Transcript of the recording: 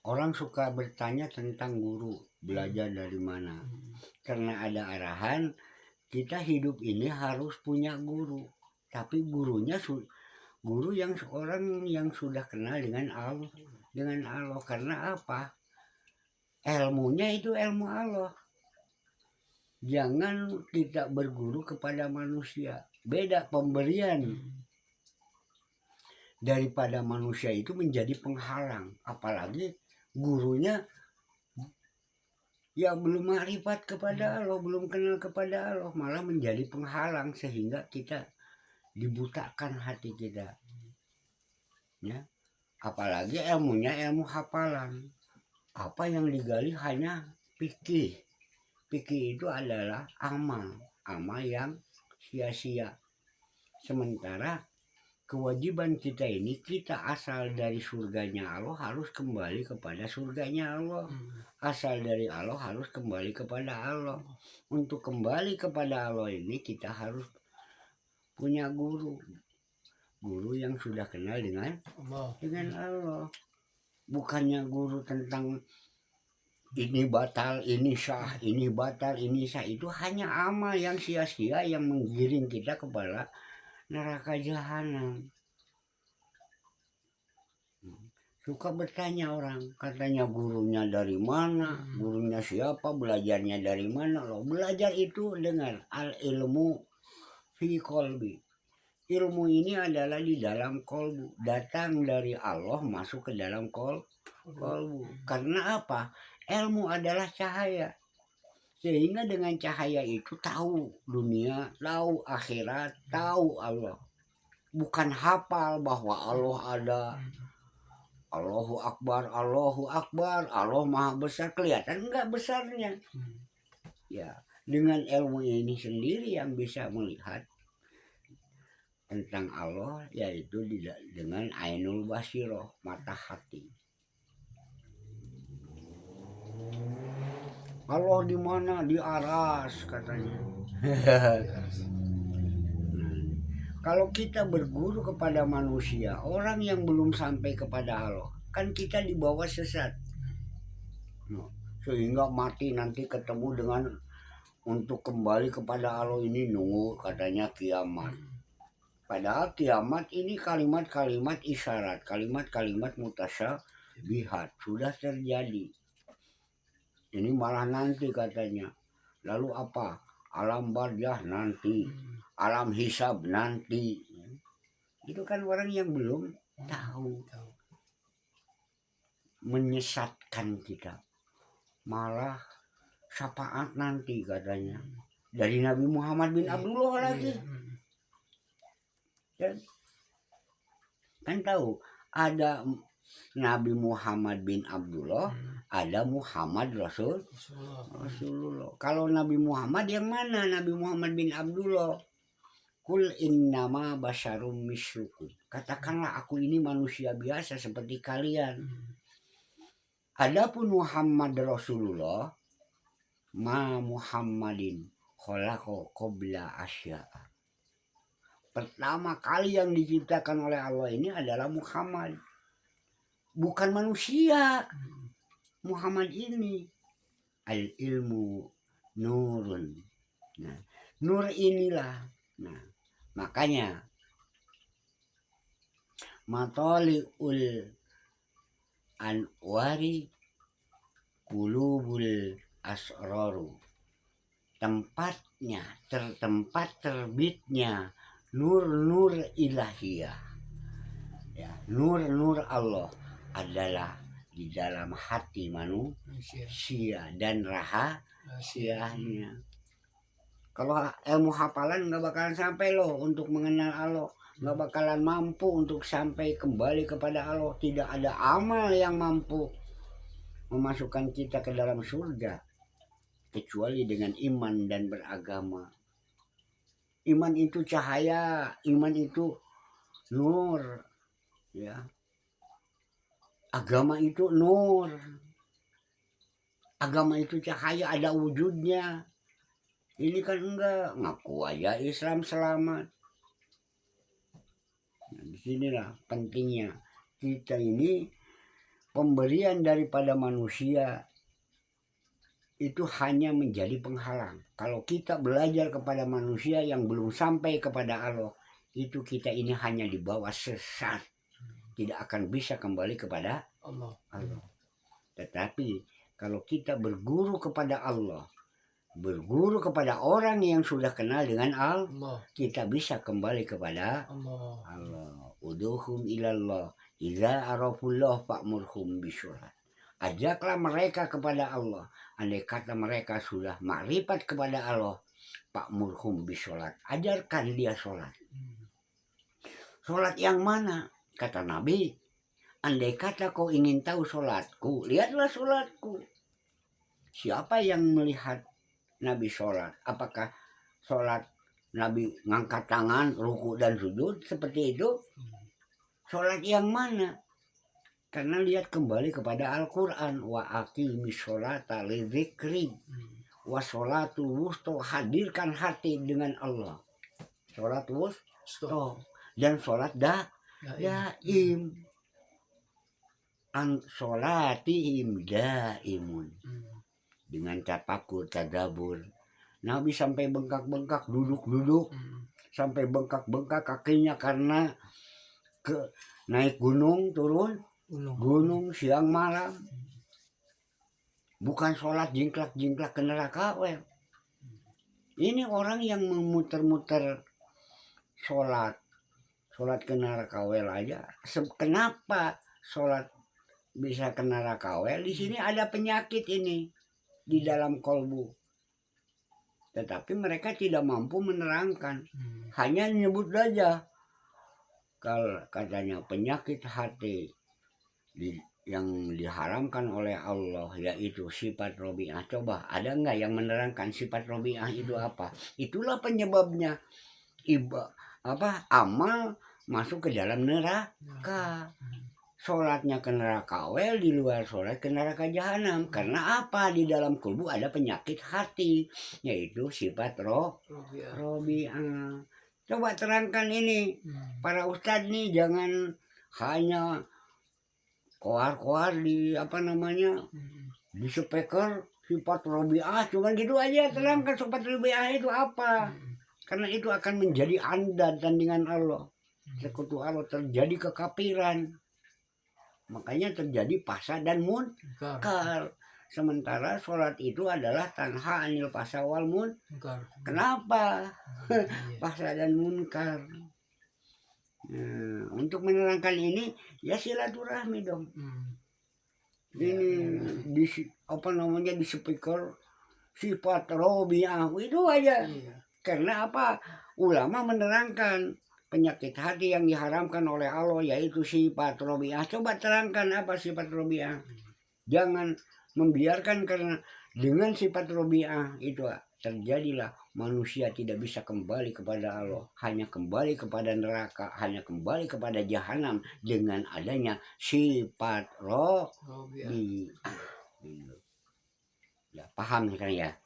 Orang suka bertanya tentang guru, belajar dari mana. Karena ada arahan, kita hidup ini harus punya guru. Tapi gurunya guru yang seorang yang sudah kenal dengan Allah, Karena apa? Ilmunya itu ilmu Allah. Jangan kita berguru kepada manusia. Beda pemberian daripada manusia itu menjadi penghalang. Apalagi gurunya ya belum ma'rifat kepada Allah, belum kenal kepada Allah, malah menjadi penghalang sehingga kita dibutakan hati kita. Ya, apalagi ilmunya ilmu hafalan. Apa yang digali hanya fikih. Fikih itu adalah amal yang sia-sia. Sementara kewajiban kita ini, kita asal dari surganya Allah harus kembali kepada surganya Allah. Asal dari Allah harus kembali kepada Allah. Untuk kembali kepada Allah ini kita harus punya guru. Guru yang sudah kenal dengan Allah. Bukannya guru tentang ini batal, ini sah, ini batal, ini sah. Itu hanya amal yang sia-sia yang menggiring kita kepada neraka jahanam. Suka bertanya orang, katanya gurunya dari mana, gurunya siapa, belajarnya dari mana. Loh, belajar itu dengan al-ilmu fi qalbi. Ilmu ini adalah di dalam kolbu, datang dari Allah masuk ke dalam kolbu. Karena apa? Ilmu adalah cahaya. Sehingga dengan cahaya itu tahu dunia, tahu akhirat, tahu Allah. Bukan hafal bahwa Allah ada. Allahu Akbar, Allah Maha Besar. Kelihatan enggak besarnya? Ya, dengan ilmu ini sendiri yang bisa melihat tentang Allah, yaitu dengan ainul basiroh, mata hati. Allah di mana? Di aras katanya. Kalau kita berguru kepada manusia, orang yang belum sampai kepada Allah, kan kita dibawa sesat. Sehingga mati nanti ketemu dengan untuk kembali kepada Allah ini nunggu katanya kiamat. Padahal kiamat ini kalimat-kalimat isyarat, kalimat-kalimat mutasyabihat sudah terjadi. Ini malah nanti katanya. Lalu apa? Alam barzah nanti, alam hisab nanti. Itu kan orang yang belum tahu. Menyesatkan kita. Malah syafaat nanti katanya. Dari Nabi Muhammad bin Abdullah lagi. Kan tahu ada Nabi Muhammad bin Abdullah, ada Muhammad Rasulullah. Kalau Nabi Muhammad yang mana? Nabi Muhammad bin Abdullah. Kul innama basyarum mislukum. Katakanlah aku ini manusia biasa seperti kalian. Adapun Muhammad Rasulullah, ma Muhammadin khalaqo qabla asya'a. Pertama kali yang diciptakan oleh Allah ini adalah Muhammad. Bukan manusia. Muhammad ini al-ilmu nurun. Nah, nur inilah. Nah, makanya matali'ul anwari qulubul asraru. Tempat terbitnya nur-nur ilahiyah. Ya, nur-nur Allah adalah di dalam hati manusia dan rahasianya. Kalau ilmu hafalan nggak bakalan sampai loh untuk mengenal Allah, nggak bakalan mampu untuk sampai kembali kepada Allah. Tidak ada amal yang mampu memasukkan kita ke dalam surga kecuali dengan iman dan beragama. Iman itu cahaya, iman itu nur, ya. Agama itu nur. Agama itu cahaya, ada wujudnya. Ini kan enggak, ngaku aja Islam selamat. Nah, disinilah pentingnya kita ini pemberian daripada manusia itu hanya menjadi penghalang. Kalau kita belajar kepada manusia yang belum sampai kepada Allah, itu kita ini hanya dibawa sesat, tidak akan bisa kembali kepada Allah. Tetapi kalau kita berguru kepada Allah, berguru kepada orang yang sudah kenal dengan Allah, kita bisa kembali kepada Allah. Uduhum ilallah idza arafullah fa'murhum bisyurat. Ajaklah mereka kepada Allah. Andai kata mereka sudah makrifat kepada Allah, fa'murhum bisyurat. Ajarkan dia sholat. Sholat yang mana? Kata Nabi, andai kata kau ingin tahu sholatku, lihatlah sholatku. Siapa yang melihat Nabi sholat? Apakah sholat Nabi ngangkat tangan, ruku dan sujud seperti itu? Sholat yang mana? Karena lihat kembali kepada Al-Quran. Wa aqimis sholata lidzikri wa sholatul wusta, hadirkan hati dengan Allah. Sholat wusta dan sholat daim. An sholatihim daimun. Dengan tafakur, tadabur. Nabi sampai bengkak-bengkak, duduk-duduk, sampai bengkak-bengkak kakinya karena naik gunung, turun gunung siang malam. Bukan sholat jingklak-jingklak ke neraka. Ini orang yang memutar-mutar sholat ke neraka aja. Kenapa sholat bisa ke neraka? Di sini ada penyakit ini di dalam kolbu. Tetapi mereka tidak mampu menerangkan. Hanya nyebut saja. Kalau katanya penyakit hati yang diharamkan oleh Allah, yaitu sifat robiah. Coba ada nggak yang menerangkan sifat robiah itu apa? Itulah penyebabnya amal masuk ke dalam neraka. Sholatnya ke neraka, di luar sholat ke neraka jahanam. Karena apa? Di dalam kalbu ada penyakit hati, yaitu sifat robiah. Coba terangkan ini, para ustadz nih, jangan hanya koar-koar di di speaker sifat robiah, cuman gitu aja. Terangkan sifat robiah itu apa? Karena itu akan menjadi anda tandingan Allah. Sekutu Allah, terjadi kekafiran. Makanya terjadi fasa dan munkar. Sementara sholat itu adalah tanha anil fasa wal munkar. Kenapa? Fasa dan munkar. Untuk menerangkan ini ya silaturahmi dong. Ini di di speaker sifat robiah itu aja. Karena apa? Ulama menerangkan penyakit hati yang diharamkan oleh Allah, yaitu sifat robiah. Coba terangkan apa sifat robiah. Jangan membiarkan, karena dengan sifat robiah itu terjadilah manusia tidak bisa kembali kepada Allah, hanya kembali kepada neraka, hanya kembali kepada jahanam dengan adanya sifat robiah. Ya, paham sekarang ya?